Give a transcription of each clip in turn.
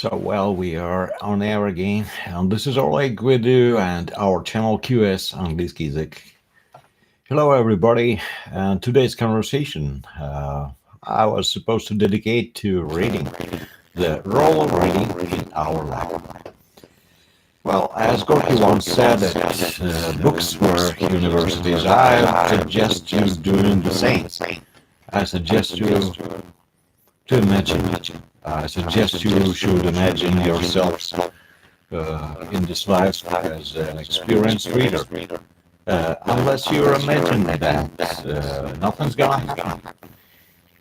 We are on air again, and this is Oleg with you and our channel QS по-английски. Hello, everybody. And today's conversation I was supposed to dedicate to reading, the role of reading in our life. Well, as Gorky once said, books were universities. I suggest you doing the same. I suggest you to imagine. I suggest you should imagine yourself in this life as an experienced reader. Unless you imagine that, nothing's gonna happen.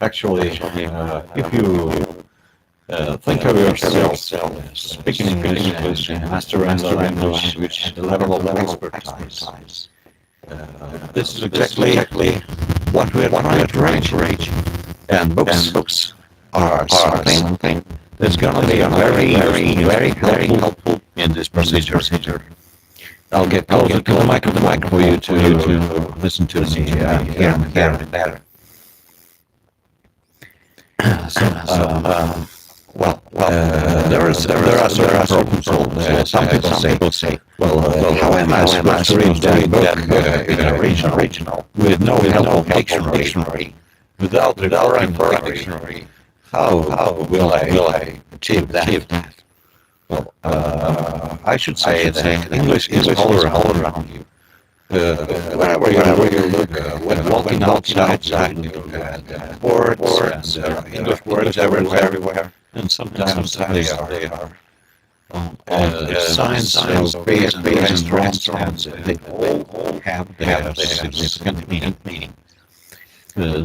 Actually, if you think of yourself speaking English and mastering the language at the level of expertise, this is exactly what we're trying to reach. And books are something that's going to be very helpful in this procedure. I'll get closer to the mic for you to listen to me hear me better. There are certain problems. Some people say, how am I supposed to read that book in a regional with no help of dictionary, without referring for a dictionary? How will I achieve that? Well, I should say that English is all around you. Wherever you look, when walking outside, you look at words and English words everywhere. And sometimes they are signs of space and restaurants. They all have significant meaning.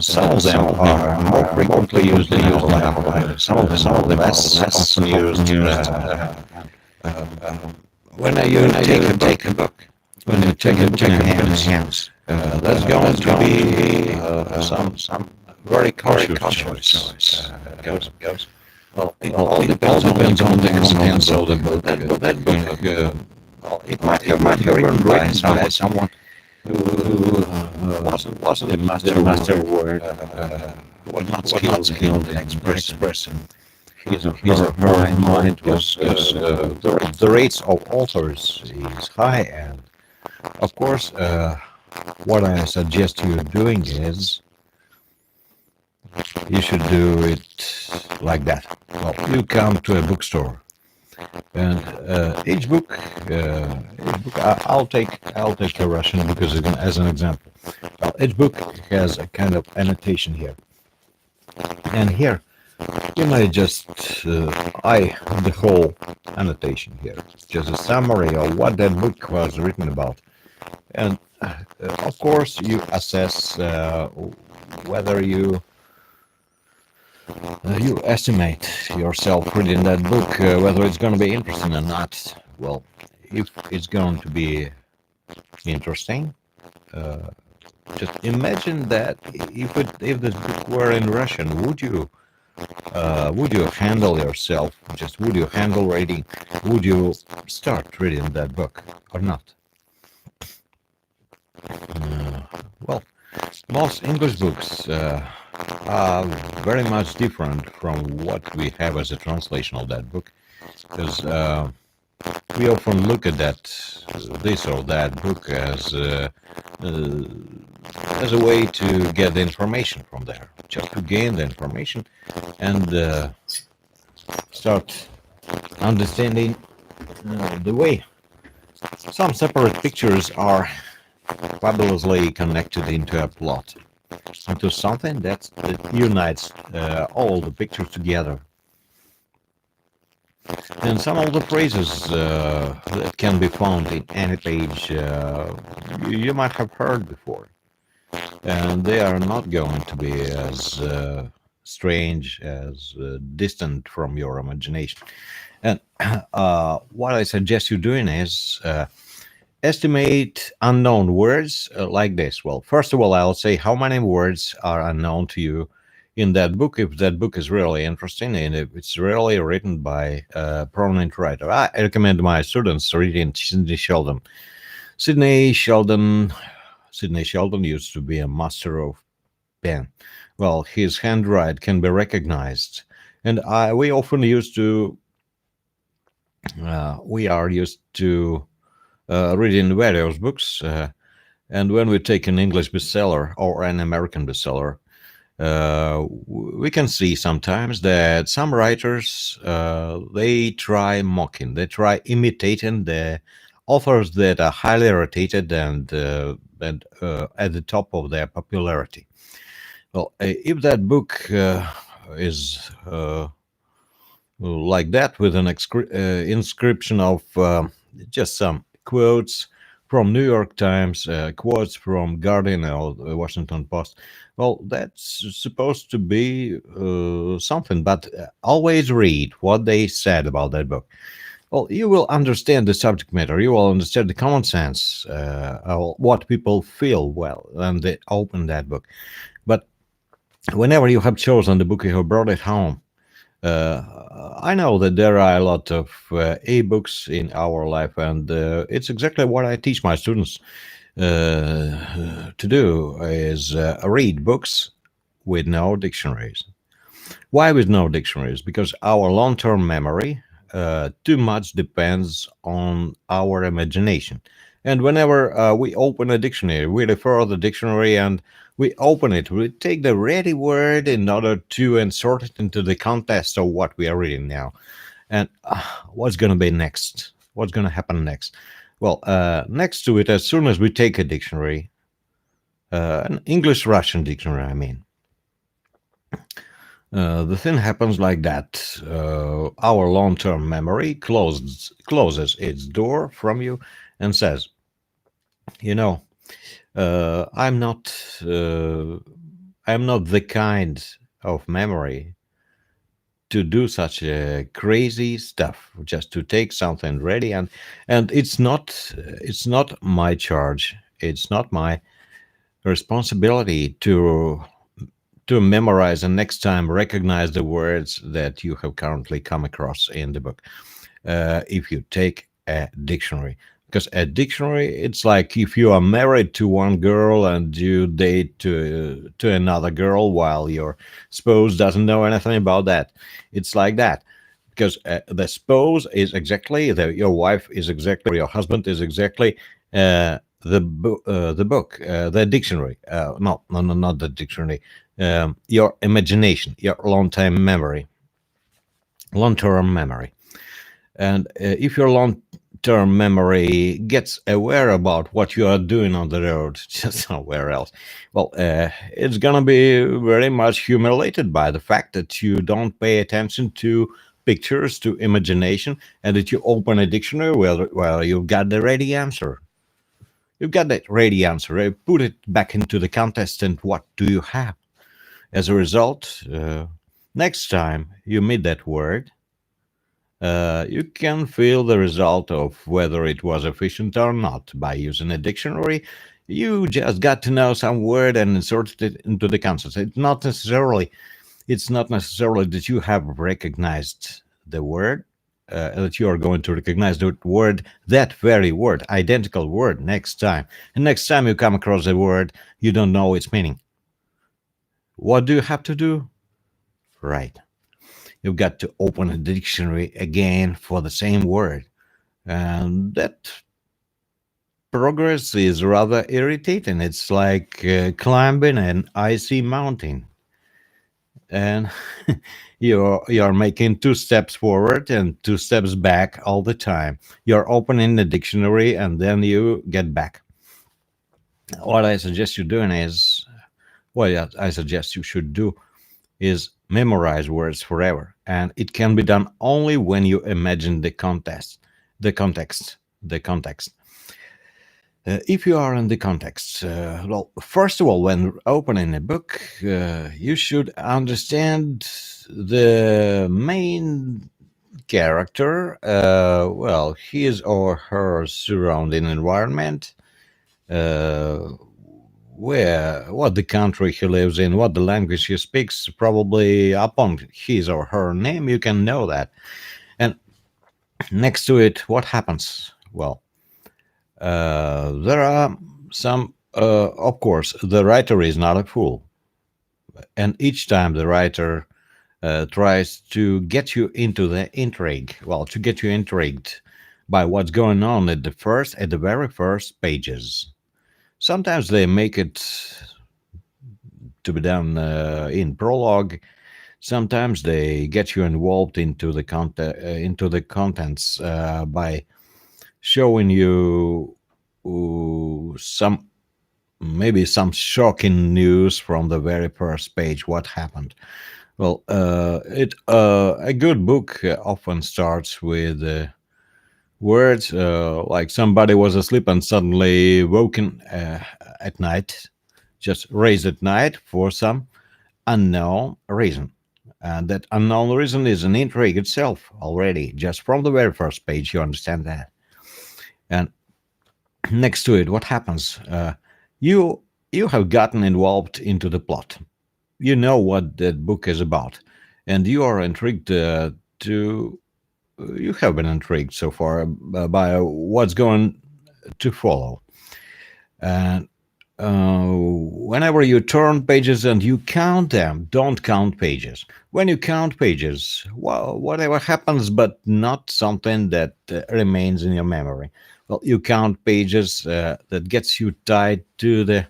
Some of them are more frequently used in our life. Some of them less often used. When you take a book, when you take a book in your hands, that's going to be some very conscious choice. Well, it all depends on the contents of the book. That book, it might have been written by someone who wasn't a master word, was not skilled in expressing his or her mind. The rates of authors is high, and of course, what I suggest you doing is you should do it like that. Well, you come to a bookstore, and each book, I'll take a Russian because as an example. Well, each book has a kind of annotation here, and here you may just eye the whole annotation here, just a summary of what that book was written about, and of course you assess whether you estimate yourself reading that book, whether it's going to be interesting or not. Well, if it's going to be interesting, just imagine that if this book were in Russian, would you handle yourself? Would you handle reading? Would you start reading that book or not? Most English books are very much different from what we have as a translation of that book, because we often look at this or that book as a way to get the information from there, just to gain the information and start understanding the way. Some separate pictures are fabulously connected into a plot, into something that unites all the pictures together. And some of the phrases that can be found in any page you might have heard before, and they are not going to be as strange, as distant from your imagination. And what I suggest you doing is estimate unknown words like this. Well, first of all, I'll say how many words are unknown to you in that book, if that book is really interesting and if it's really written by a prominent writer. I recommend my students reading Sidney Sheldon. Sidney Sheldon used to be a master of pen. Well, his handwriting can be recognized, and we often used to We are used to reading various books, and when we take an English bestseller or an American bestseller, we can see sometimes that some writers they try mocking, they try imitating the authors that are highly rated and at the top of their popularity. Well, if that book is like that with an inscription of just some quotes from New York Times, quotes from Guardian or the Washington Post. Well, that's supposed to be something, but always read what they said about that book. Well, you will understand the subject matter. You will understand the common sense, what people feel well when they open that book. But whenever you have chosen the book, you have brought it home. I know that there are a lot of e-books in our life, and it's exactly what I teach my students to do is read books with no dictionaries. Why with no dictionaries? Because our long-term memory too much depends on our imagination. And whenever we open a dictionary, we refer to the dictionary and we open it. We take the ready word in order to insert it into the context of what we are reading now. And what's going to be next? What's going to happen next? Well, next to it, as soon as we take a dictionary, an English-Russian dictionary, I mean, the thing happens like that. Our long-term memory closes its door from you and says, you know, I'm not the kind of memory to do such crazy stuff. Just to take something ready and it's not my charge. It's not my responsibility to memorize and next time recognize the words that you have currently come across in the book. If you take a dictionary, because a dictionary, it's like if you are married to one girl and you date to another girl while your spouse doesn't know anything about that. It's like that, because the spouse is exactly your wife is exactly, or your husband is exactly the book, the dictionary. No, not the dictionary. Your imagination, your long-term memory. And if your long-term memory gets aware about what you are doing on the road, just somewhere else, well, it's gonna be very much humiliated by the fact that you don't pay attention to pictures, to imagination, and that you open a dictionary well, you've got the ready answer. You've got that ready answer. Put it back into the context, and what do you have? As a result, next time you meet that word, you can feel the result of whether it was efficient or not by using a dictionary. You just got to know some word and inserted it into the context. It's not necessarily that you have recognized the word, that you are going to recognize the word, that very word, identical word, next time. And next time you come across a word, you don't know its meaning. What do you have to do? Right. You've got to open a dictionary again for the same word. And that progress is rather irritating. It's like climbing an icy mountain. And you're making 2 steps forward and 2 steps back all the time. You're opening the dictionary and then you get back. What I suggest you doing is, I suggest you should do is memorize words forever, and it can be done only when you imagine the context. If you are in the context, well, first of all, when opening a book, you should understand the main character, well, his or her surrounding environment, what the country he lives in, what the language he speaks. Probably upon his or her name, you can know that. And next to it, what happens? Well, there are some, of course, the writer is not a fool. And each time the writer tries to get you into the intrigue. Well, to get you intrigued by what's going on at the very first pages. Sometimes they make it to be done in prologue. Sometimes they get you involved into the contents by showing you some maybe some shocking news from the very first page. What happened? Well, a good book often starts with words like somebody was asleep and suddenly woken at night, just raised at night for some unknown reason. And that unknown reason is an intrigue itself already. Just from the very first page, you understand that. And next to it, what happens? You have gotten involved into the plot. You know what that book is about, and you are intrigued to. You have been intrigued so far by what's going to follow. And whenever you turn pages and you count them, don't count pages. When you count pages, well, whatever happens, but not something that remains in your memory. Well, you count pages that gets you tied to the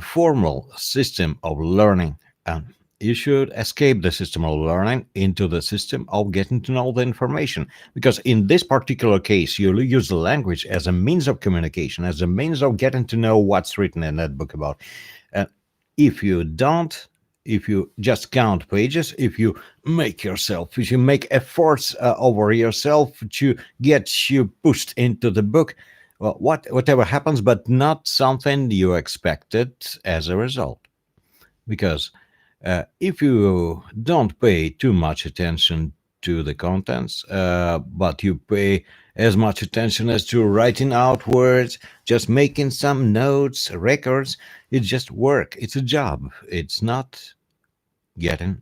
formal system of learning. And you should escape the system of learning into the system of getting to know the information. Because in this particular case, you use the language as a means of communication, as a means of getting to know what's written in that book about. And if you don't, if you just count pages, if you make efforts over yourself to get you pushed into the book, well, whatever happens, but not something you expected as a result. Because if you don't pay too much attention to the contents, but you pay as much attention as to writing out words, just making some notes, records, it's just work. It's a job. It's not getting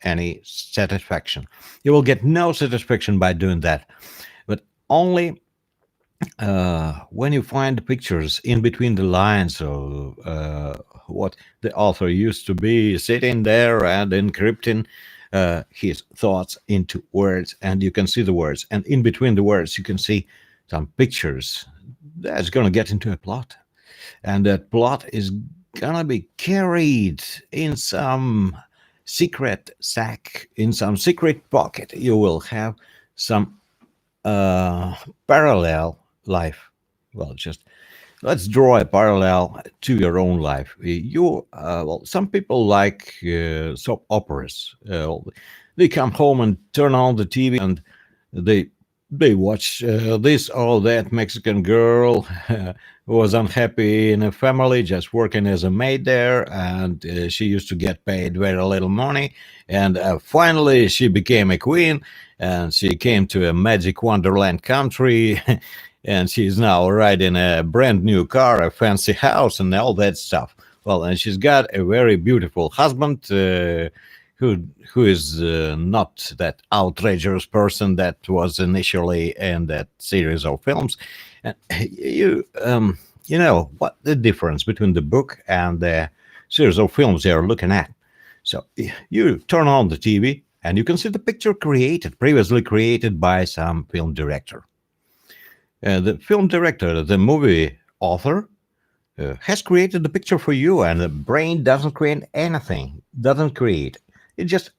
any satisfaction. You will get no satisfaction by doing that. But only when you find pictures in between the lines of what the author used to be sitting there and encrypting his thoughts into words, and you can see the words, and in between the words you can see some pictures, that's going to get into a plot, and that plot is going to be carried in some secret sack, in some secret pocket. You will have some parallel life. Well, just let's draw a parallel to your own life. Some people like soap operas. They come home and turn on the TV and they watch this or that Mexican girl who was unhappy in a family, just working as a maid there, and she used to get paid very little money, and finally she became a queen, and she came to a magic wonderland country, and she's now riding a brand new car, a fancy house, and all that stuff. Well, and she's got a very beautiful husband who is not that outrageous person that was initially in that series of films. And you know what the difference between the book and the series of films you're looking at. So you turn on the TV and you can see the picture previously created by some film director. The film director, the movie author, has created the picture for you, and the brain doesn't create anything, doesn't create. It's just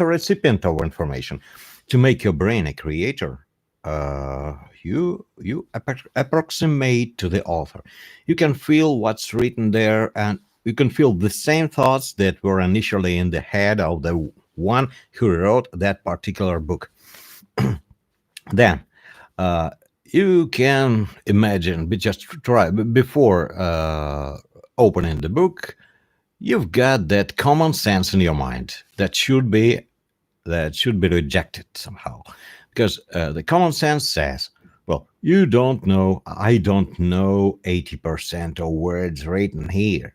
a recipient of information. To make your brain a creator, you approximate to the author. You can feel what's written there, and you can feel the same thoughts that were initially in the head of the one who wrote that particular book. Then you can imagine, but just try before opening the book. You've got that common sense in your mind that should be rejected somehow, because the common sense says, well, I don't know 80% of words written here,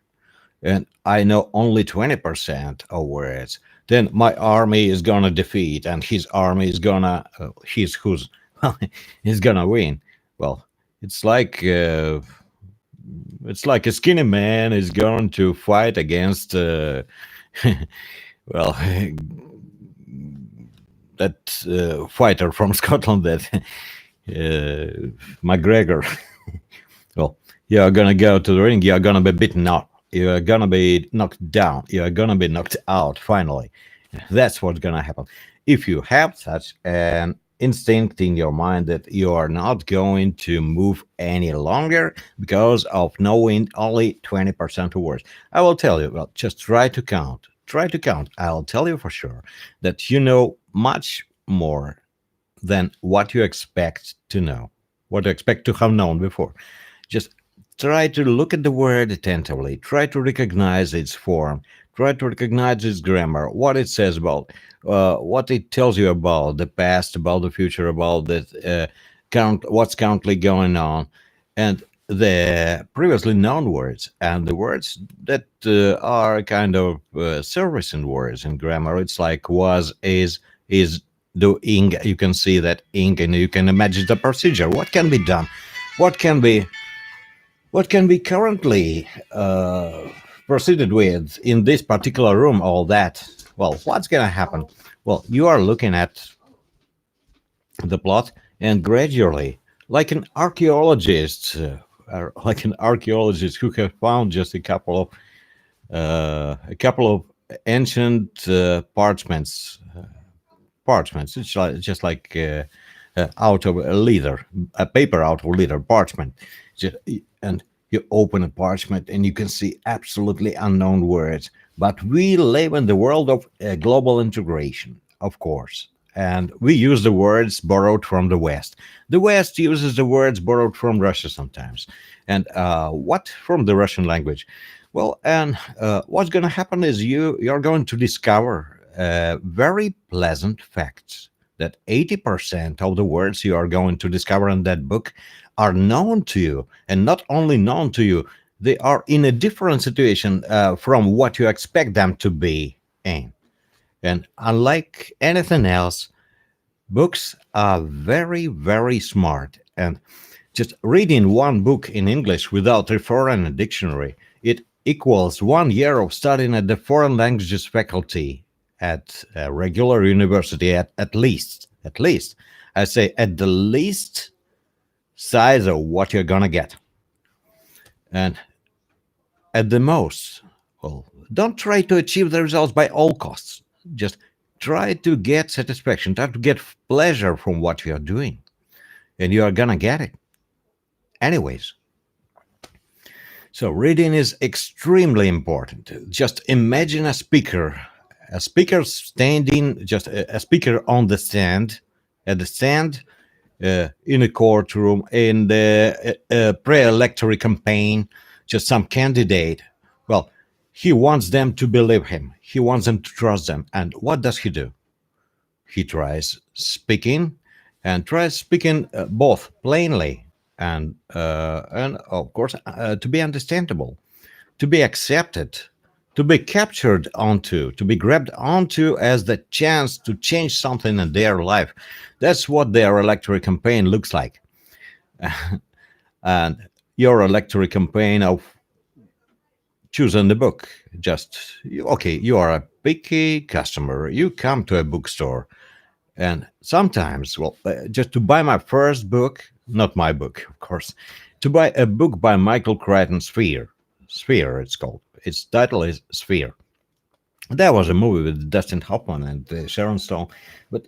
and I know only 20% of words. Then my army is gonna defeat, and his army is gonna he's gonna win. Well, it's like a skinny man is going to fight against Well, that fighter from Scotland, that McGregor. Well, you're gonna go to the ring. You're gonna be beaten up. You're gonna be knocked down. You're gonna be knocked out. Finally, that's what's gonna happen. If you have such an instinct in your mind that you are not going to move any longer because of knowing only 20% of words, I will tell you. Well, just try to count. Try to count. I'll tell you for sure that you know much more than what you expect to know, what you expect to have known before. Just try to look at the word attentively, try to recognize its form, try to recognize its grammar, what it says about, what it tells you about the past, about the future, about the what's currently going on, and the previously known words and the words that are kind of servicing words in grammar. It's like was, is, doing. You can see that ing, and you can imagine the procedure. What can be done? What can be currently proceeded with in this particular room? All that. Well, what's going to happen? Well, you are looking at the plot, and gradually, like an archaeologist, who have found just a couple of ancient parchments. It's just like out of a leather, a paper out of leather, parchment. And you open a parchment and you can see absolutely unknown words. But we live in the world of global integration, of course. And we use the words borrowed from the West. The West uses the words borrowed from Russia sometimes. And what from the Russian language? Well, and what's going to happen is you're going to discover very pleasant facts that 80% of the words you are going to discover in that book are known to you, and not only known to you, they are in a different situation from what you expect them to be in. And unlike anything else, books are very, very smart. And just reading one book in English without referring a dictionary, it equals 1 year of studying at the foreign languages faculty at a regular university, at least. I say at the least size of what you're gonna get. And at the most, well, don't try to achieve the results by all costs. Just try to get satisfaction, try to get pleasure from what you are doing, and you are gonna get it anyways. So reading is extremely important. Just imagine a speaker standing, just a speaker on the stand, at the stand, in a courtroom, in the pre-electoral campaign, just some candidate. Well, he wants them to believe him. He wants them to trust them. And what does he do? He tries speaking both plainly and of course to be understandable, to be accepted, to be captured onto, to be grabbed onto as the chance to change something in their life. That's what their electoral campaign looks like. And your electoral campaign of choosing the book, you are a picky customer. You come to a bookstore, and sometimes, just to buy my first book, not my book, of course, to buy a book by Michael Crichton, Sphere, it's called. Its title is Sphere. There was a movie with Dustin Hoffman and Sharon Stone, but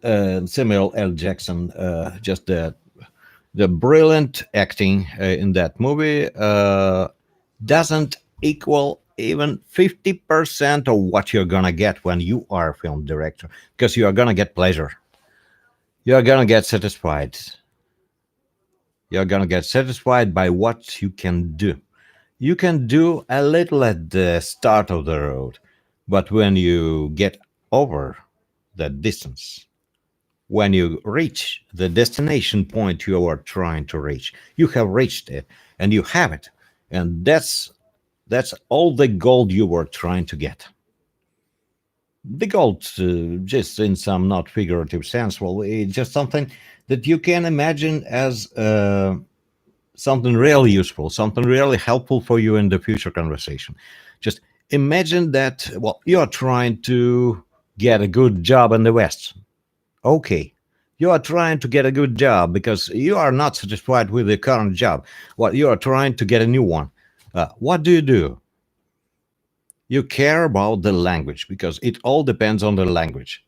Samuel L. Jackson, just the brilliant acting in that movie doesn't equal even 50% of what you're gonna get when you are a film director, because you are gonna get pleasure. You're gonna get satisfied. You're gonna get satisfied by what you can do. You can do a little at the start of the road, but when you get over that distance, when you reach the destination point you are trying to reach, you have reached it, and you have it, and that's all the gold you were trying to get. The gold, just in some not figurative sense, it's just something that you can imagine as something really useful, something really helpful for you in the future conversation. Just Imagine that, well, you're trying to get a good job in the West. Okay. You are trying to get a good job because you are not satisfied with the current job. Well, you are trying to get a new one. What do? You care about the language because it all depends on the language.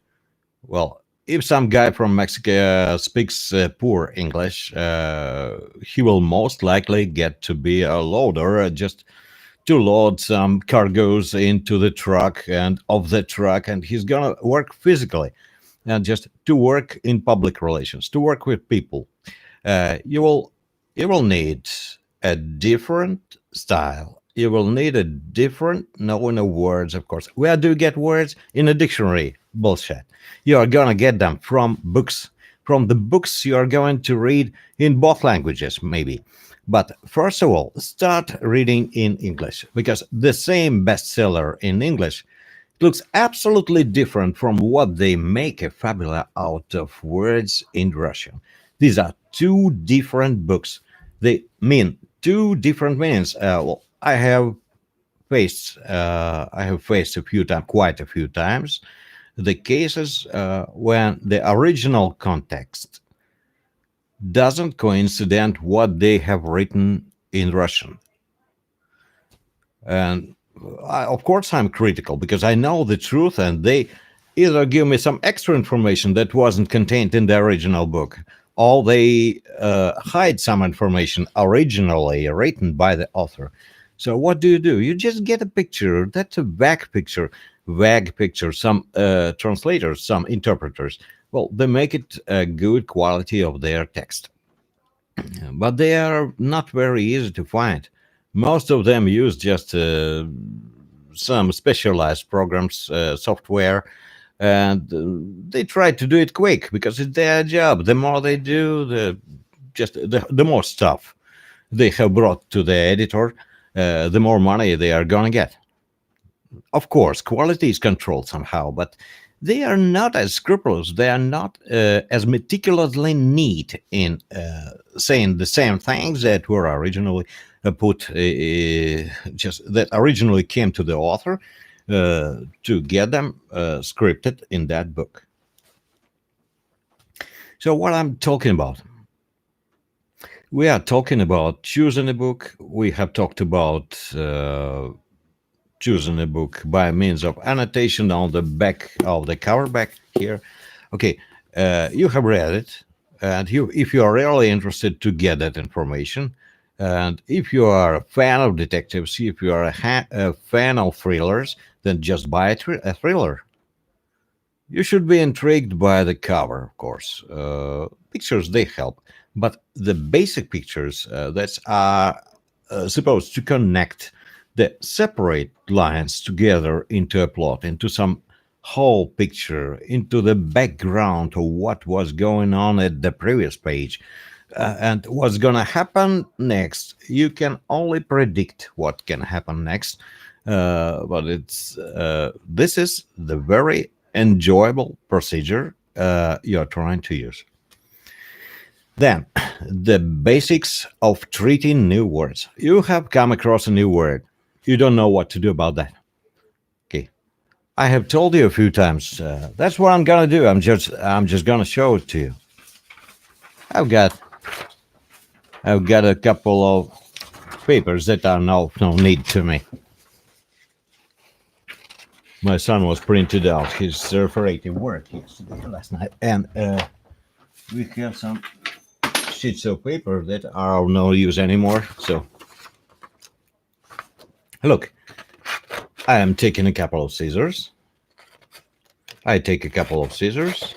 Well, if some guy from Mexico speaks poor English, he will most likely get to be a loader just to load some cargoes into the truck and off the truck, and he's gonna work physically and just to work in public relations, to work with people. You will need a different style. You will need a different knowing of words, of course. Where do you get words? In a dictionary. Bullshit. You are gonna get them from books. From the books you are going to read in both languages, maybe. But first of all, start reading in English, because the same bestseller in English looks absolutely different from what they make a fabula out of words in Russian. These are two different books. They mean two different meanings. Well, I have faced quite a few times, the cases when the original context doesn't coincident what they have written in Russian. And of course, I'm critical because I know the truth, and they either give me some extra information that wasn't contained in the original book, or they hide some information originally written by the author. So what do? You just get a picture. That's a vague picture. Some translators, some interpreters, well, they make it a good quality of their text. But they are not very easy to find. Most of them use just some specialized programs, software, and they try to do it quick because it's their job. The more they do, the more stuff they have brought to the editor, the more money they are going to get. Of course, quality is controlled somehow, but they are not as scrupulous. They are not as meticulously neat in saying the same things that were originally that originally came to the author to get them scripted in that book. So what I'm talking about? We are talking about choosing a book. We have talked about choosing a book by means of annotation on the back of the cover back here. Okay, you have read it, and if you are really interested to get that information, and if you are a fan of detectives, if you are a fan of thrillers, then just buy a thriller. You should be intrigued by the cover, of course. Pictures, they help, but the basic pictures that are supposed to connect the separate lines together into a plot, into some whole picture, into the background of what was going on at the previous page, and what's going to happen next. You can only predict what can happen next, but this is the very enjoyable procedure you're trying to use. Then, the basics of treating new words. You have come across a new word. You don't know what to do about that. Okay, I have told you a few times. That's what I'm gonna do. I'm just gonna show it to you. I've got a couple of papers that are no need to me. My son was printed out his referative work yesterday, last night, and we have some sheets of paper that are of no use anymore. So, look, I am taking a couple of scissors. I take a couple of scissors,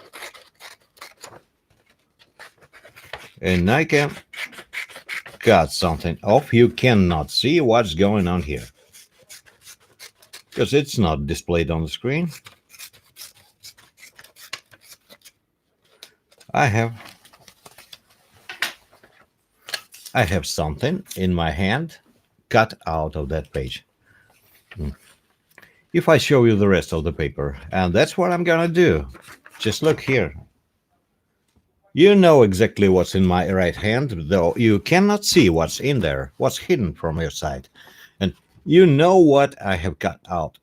and I can cut something off. You cannot see what's going on here because it's not displayed on the screen. I have something in my hand cut out of that page. If I show you the rest of the paper, and that's what I'm gonna do, just look here. You know exactly what's in my right hand, though you cannot see what's in there, what's hidden from your side. And You know what I have cut out.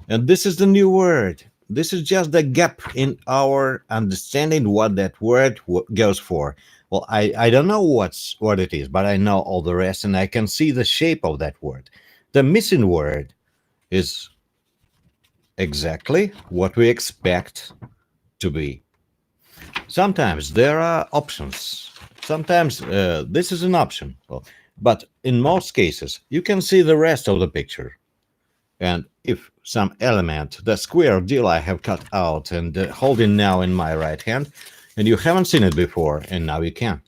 And this is the new word. This is just the gap in our understanding what that word goes for. Well, I don't know what it is, but I know all the rest, and I can see the shape of that word. The missing word is exactly what we expect to be. Sometimes there are options. Sometimes this is an option. Well, but in most cases, you can see the rest of the picture. And if some element, the square deal I have cut out and holding now in my right hand, and you haven't seen it before, and now you can.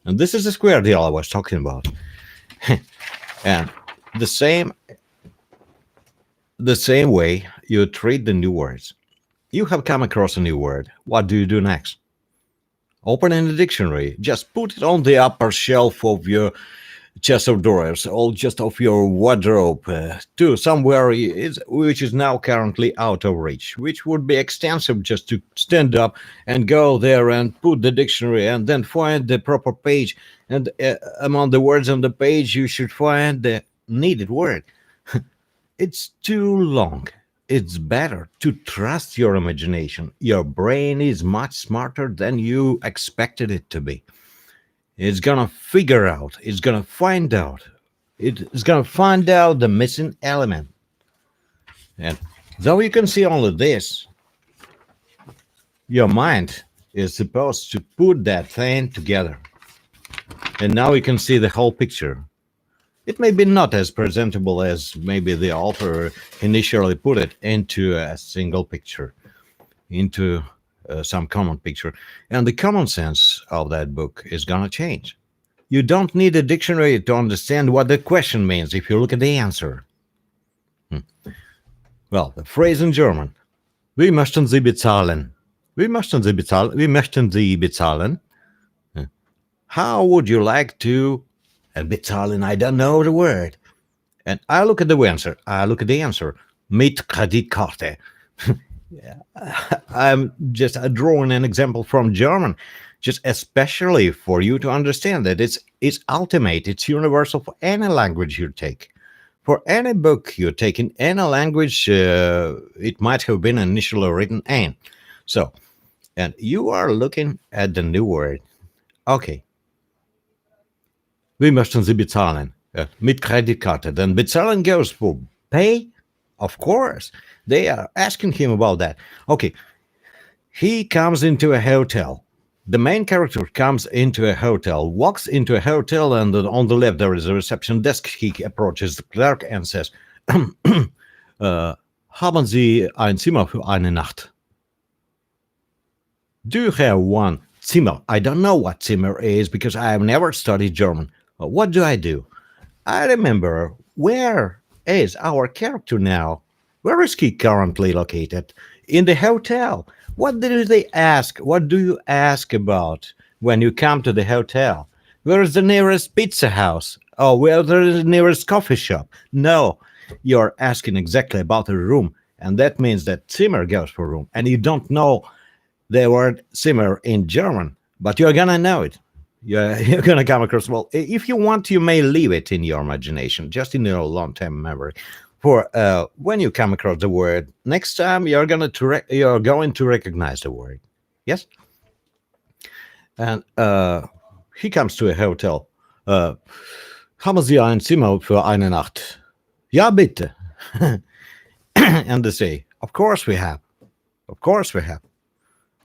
And this is the square deal I was talking about. And the same way you treat the new words. You have come across a new word. What do you do next? Open in the dictionary. Just put it on the upper shelf of your chest of drawers, or just of your wardrobe, to somewhere which is now currently out of reach, which would be extensive just to stand up and go there and put the dictionary and then find the proper page. And among the words on the page, you should find the needed word. It's too long. It's better to trust your imagination. Your brain is much smarter than you expected it to be. It's gonna figure out, it's gonna find out, it's gonna find out the missing element. And though you can see only this, your mind is supposed to put that thing together. And now you can see the whole picture. It may be not as presentable as maybe the author initially put it into a single picture, into some common picture, and the common sense of that book is gonna change. You don't need a dictionary to understand what the question means if you look at the answer. Well, the phrase in German, wie möchten Sie bezahlen? Wie möchten Sie bezahlen? Wie möchten Sie bezahlen? How would you like to bezahlen? I don't know the word. And I look at the answer. Mit Kreditkarte. I'm just drawing an example from German, just especially for you to understand that it's ultimate, it's universal for any language you take. For any book you take in any language, it might have been initially written in. So, and you are looking at the new word. Okay. Wie möchten Sie bezahlen? Mit Kreditkarte. Then bezahlen goes for pay? Of course. They are asking him about that. Okay. He comes into a hotel. The main character comes into a hotel, walks into a hotel, and on the left there is a reception desk. He approaches the clerk and says, haben Sie ein Zimmer für eine Nacht? Do you have one Zimmer? I don't know what Zimmer is because I have never studied German. What do? I remember. Where is our character now? Where is he currently located? In the hotel. What do they ask? What do you ask about when you come to the hotel? Where is the nearest pizza house? Oh, where is the nearest coffee shop? No, you're asking exactly about a room. And that means that Zimmer goes for room. And you don't know the word Zimmer in German, but you're going to know it. You're going to come across. Well, if you want, you may leave it in your imagination, just in your long-term memory. For when you come across the word, next time you're going to recognize the word. Yes? And he comes to a hotel. Haben Sie ein Zimmer für eine Nacht? Ja, bitte. And they say, of course we have. Of course we have.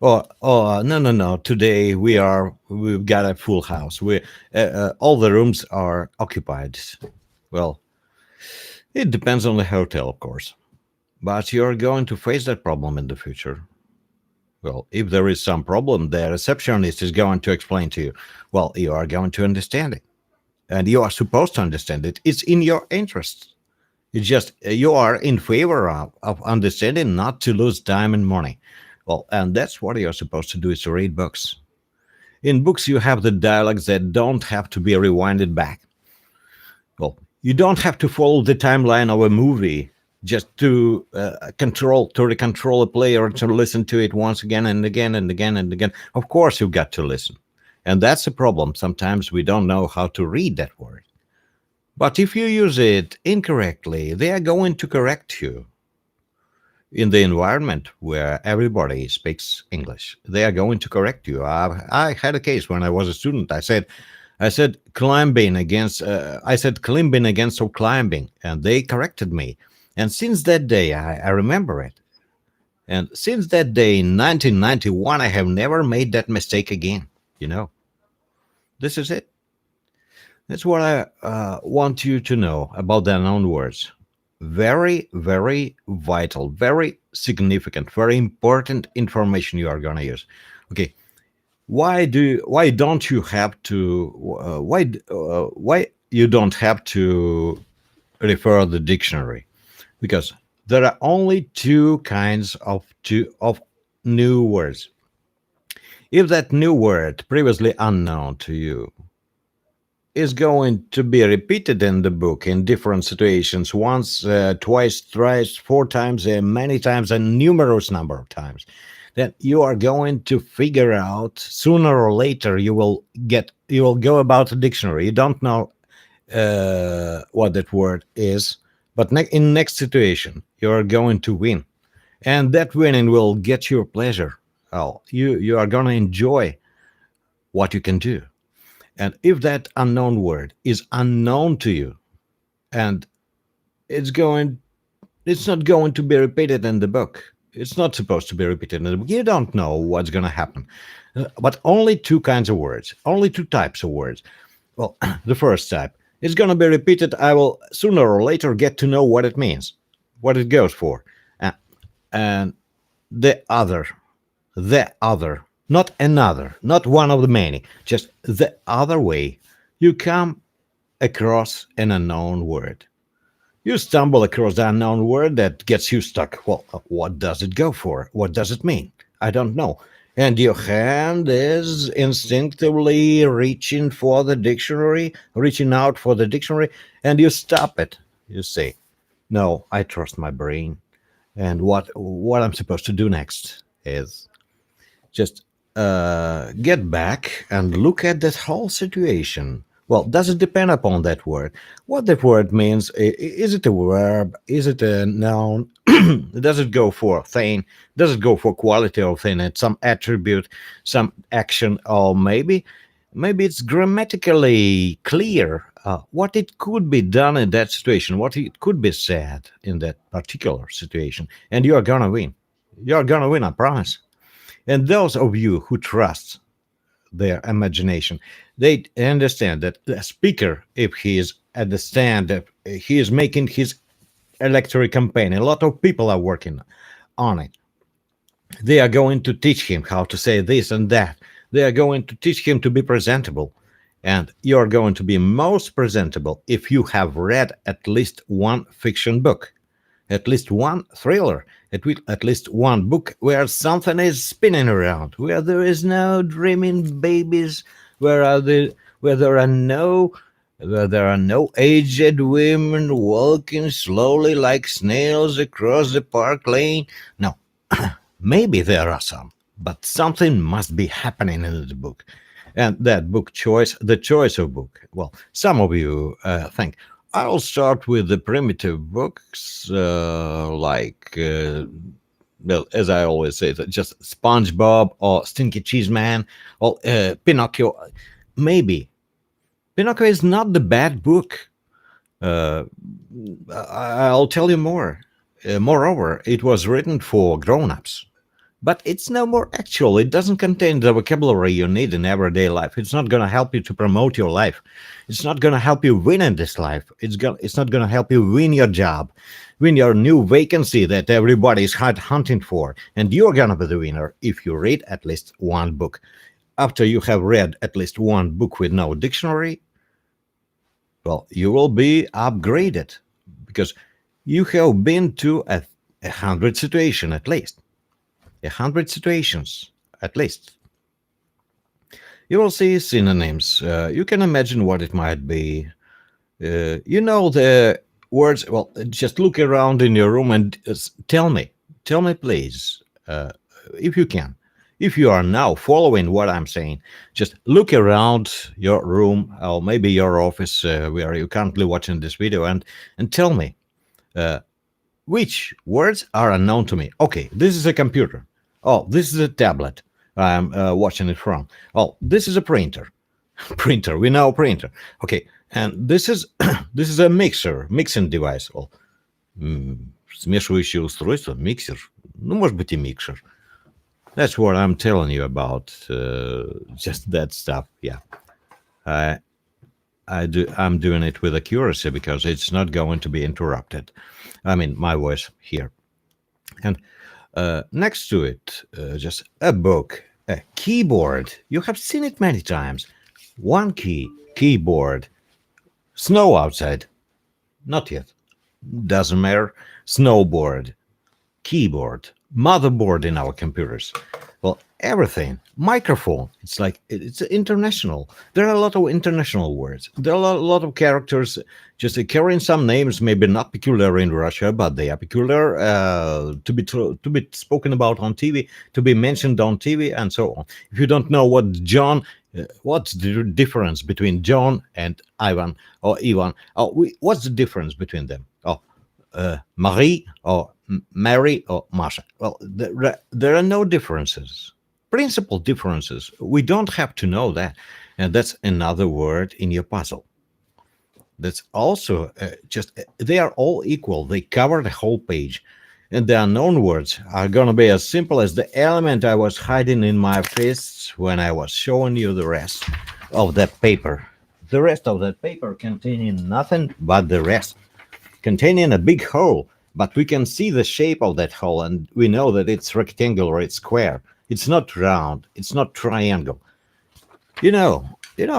Oh, no. Today we've got a full house. All the rooms are occupied. Well, it depends on the hotel, of course. But you're going to face that problem in the future. Well, if there is some problem, the receptionist is going to explain to you. Well, you are going to understand it. And you are supposed to understand it. It's in your interest. It's just you are in favor of understanding, not to lose time and money. Well, and that's what you're supposed to do, is to read books. In books, you have the dialogues that don't have to be rewinded back. Well, you don't have to follow the timeline of a movie just to control a player and to listen to it once again and again and again and again. Of course, you've got to listen. And that's a problem. Sometimes we don't know how to read that word. But if you use it incorrectly, they are going to correct you. In the environment where everybody speaks English, they are going to correct you. I had a case when I was a student. I said climbing against. I said climbing against or climbing, and they corrected me. And since that day, I remember it. And since that day in 1991, I have never made that mistake again. You know, this is it. That's what I want you to know about the unknown words. Very, very vital, very significant, very important information you are going to use. Okay, why don't you have to why you don't have to refer the dictionary? Because there are only two kinds of new words. If that new word previously unknown to you is going to be repeated in the book in different situations once, twice, thrice, four times, many times, a numerous number of times, then you are going to figure out sooner or later you will go about a dictionary. You don't know what that word is, but in next situation you are going to win, and that winning will get your pleasure. Oh, you are going to enjoy what you can do. And if that unknown word is unknown to you, and it's not going to be repeated in the book. It's not supposed to be repeated in the book. You don't know what's going to happen. But only two kinds of words, only two types of words. Well, the first type is going to be repeated. I will sooner or later get to know what it means, what it goes for. And the other, not another, not one of the many, just the other way, you come across an unknown word. You stumble across the unknown word that gets you stuck. Well, what does it go for? What does it mean? I don't know. And your hand is instinctively reaching out for the dictionary, and you stop it. You say, no, I trust my brain. And what I'm supposed to do next is just get back and look at that whole situation. Well, does it depend upon that word? What that word means? Is it a verb? Is it a noun? Does it go for thing? Does it go for quality of thing? It's some attribute, some action, or maybe it's grammatically clear what it could be done in that situation, what it could be said in that particular situation, and you are gonna win. You are gonna win, I promise. And those of you who trust their imagination, they understand that the speaker, if he is at the stand, if he is making his electoral campaign, a lot of people are working on it. They are going to teach him how to say this and that. They are going to teach him to be presentable. And you are going to be most presentable if you have read at least one fiction book, at least one thriller, at least one book where something is spinning around, where there is no dreaming babies, where there are no aged women walking slowly like snails across the park lane. No, maybe there are some, but something must be happening in the book. And that book choice, the choice of book. Well, some of you think, I'll start with the primitive books, well, as I always say, just SpongeBob or Stinky Cheese Man or Pinocchio. Maybe. Pinocchio is not the bad book. I'll tell you more. Moreover, it was written for grown-ups. But it's no more actual. It doesn't contain the vocabulary you need in everyday life. It's not going to help you to promote your life. It's not going to help you win in this life. It's not going to help you win your job, win your new vacancy that everybody is hunting for. And you're going to be the winner if you read at least one book. After you have read at least one book with no dictionary, well, you will be upgraded because you have been to 100 situations at least. 100 situations, at least. You will see synonyms. You can imagine what it might be. You know the words. Well, just look around in your room and tell me please, if you can. if you are now following what I'm saying, just look around your room or maybe your office where you're currently watching this video and tell me which words are unknown to me. Okay, this is a computer. Oh, this is a tablet I'm watching it from. Oh, this is a printer. Printer, we know printer. Okay, and this is this is a mixing device. Well, смешивающее устройство, миксер. Ну, может быть, и микшер. That's what I'm telling you about. Just that stuff. Yeah, I'm doing it with accuracy because it's not going to be interrupted. I mean, my voice here. And next to it, just a book, a keyboard. You have seen it many times. One key, keyboard. Snow outside. Not yet. Doesn't matter. Snowboard. Keyboard. Motherboard in our computers. Well, everything. Microphone. It's international. There are a lot of international words. There are a lot of characters just carrying some names, maybe not peculiar in Russia, but they are peculiar to be spoken about on TV, to be mentioned on TV, and so on. If you don't know what's the difference between John and Ivan or Ivan? What's the difference between them? Marie or Mary or Masha? Well, there are no differences, principal differences. We don't have to know that. And that's another word in your puzzle. That's also they are all equal. They cover the whole page. And the unknown words are going to be as simple as the element I was hiding in my fists when I was showing you the rest of that paper. The rest of that paper containing nothing but the rest. Containing a big hole, but we can see the shape of that hole, and we know that it's rectangular, it's square. It's not round, it's not triangle. You know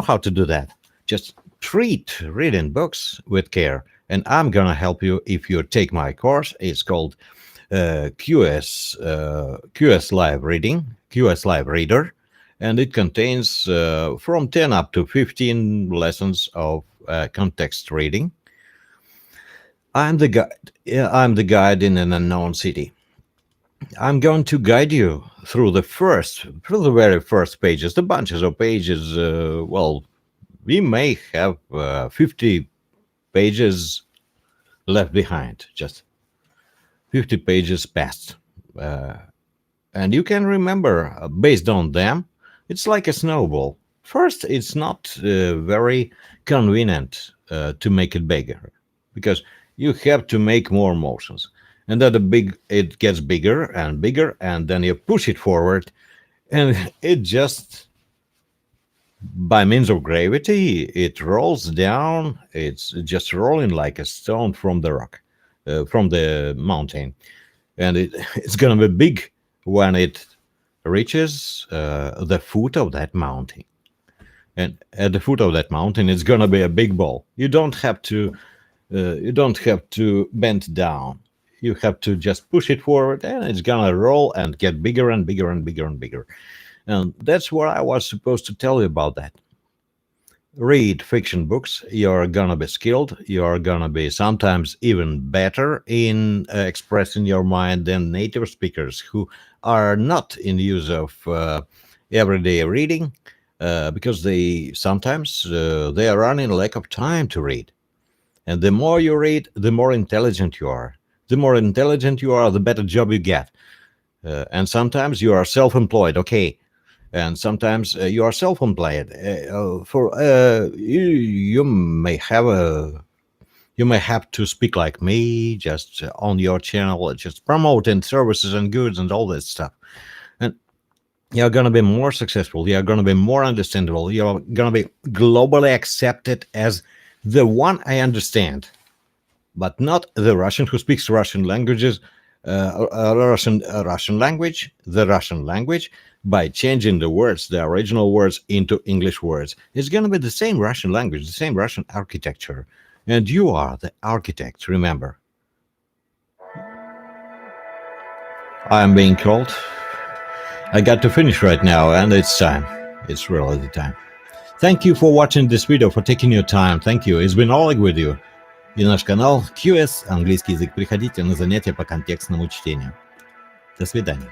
how to do that. Just treat reading books with care, and I'm gonna help you if you take my course. It's called QS Live Reading, QS Live Reader, and it contains from 10 up to 15 lessons of context reading. I'm the guide in an unknown city. I'm going to guide you through the very first pages, the bunches of pages. Well, we may have 50 pages left behind, just 50 pages past. And you can remember, based on them, it's like a snowball. First, it's not very convenient to make it bigger, because you have to make more motions, and that it gets bigger and bigger, and then you push it forward, and it just, by means of gravity, it rolls down. It's just rolling like a stone from the rock, from the mountain, and it's gonna be big when it reaches the foot of that mountain. And at the foot of that mountain, it's gonna be a big ball. You don't have to bend down. You have to just push it forward, and it's gonna roll and get bigger and bigger and bigger and bigger. And that's what I was supposed to tell you about that. Read fiction books. You're gonna be skilled. You're gonna be sometimes even better in expressing your mind than native speakers who are not in use of everyday reading, because they are running lack of time to read. And the more you read, the more intelligent you are. The more intelligent you are, the better job you get. And sometimes you are self-employed, okay. And sometimes you are self-employed. You may have to speak like me, just on your channel, just promoting services and goods and all that stuff. And you're going to be more successful. You're going to be more understandable. You're going to be globally accepted as the one I understand, but not the Russian who speaks Russian language, the Russian language, by changing the words, the original words, into English words. It's going to be the same Russian language, the same Russian architecture. And you are the architect, remember. I'm being called. I got to finish right now, and it's time. It's really the time. Thank you for watching this video, for taking your time. Thank you. It's been Oleg with you. И наш канал QS, английский язык. Приходите на занятия по контекстному чтению. До свидания.